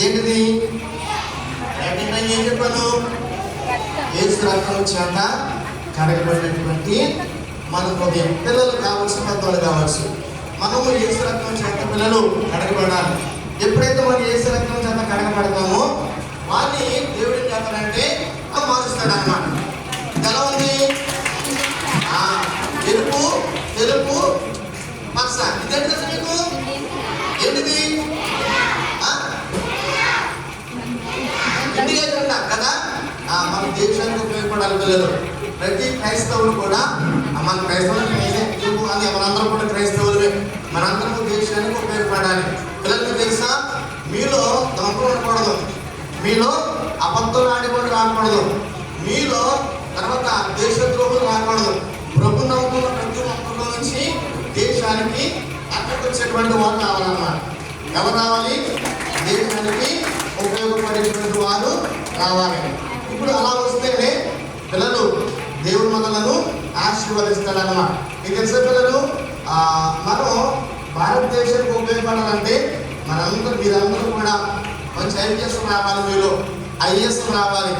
ఏంటిది? ఏం చెప్పాను? యేసు రక్తం చేత కడగబడినటువంటి మన హృదయం. పిల్లలు కావచ్చు, పెద్దవాళ్ళు కావచ్చు, మనము యేసు రక్తం చేత పిల్లలు కడగబడాలి. ఎప్పుడైతే మనం యేసు రక్తం చేత కడగబడతామో వాడిని దేవుడు ఏం చేస్తాడంటే మారుస్తాడు అన్నమాట. ఎలా ఉంది? ఎరుపు, తెలుపు, పచ్చ. ఇదేంటి కదా మీకు? ఏంటిది? ఇండియా కదా. మన దేశానికి ఉపయోగపడాలి పిల్లలు. ప్రతి క్రైస్తవులు కూడా మన క్రైస్తవులు అని మనందరం కూడా క్రైస్తవులమే. మనందరూ దేశానికి ఉపయోగపడాలి. పిల్లలకి తెలుసా, మీలో దొంగలు ఉండకూడదు, మీలో అబద్ధాలు ఆడేవాళ్ళు రాకూడదు, మీలో తర్వాత దేశద్రోహులు రాకూడదు. ప్రభు నమ్ముకున్న ప్రతి ఒక్కరిలో నుంచి దేశానికి అక్కడికి వచ్చేటువంటి వారు రావాలన్నమాట. ఎవరు రావాలి? దేశానికి ఉపయోగపడేటువంటి వారు రావాలి. ఇప్పుడు అలా వస్తేనే పిల్లలు దేవుడు మనలను ఆశీర్వదిస్తాడన్నమాట. మీకు తెలిసే పిల్లలు, మనం భారతదేశానికి ఉపయోగపడాలంటే మీరందరూ కూడా మంచి ఐపీఎస్ రావాలి, మీరు ఐఏఎస్ రావాలి.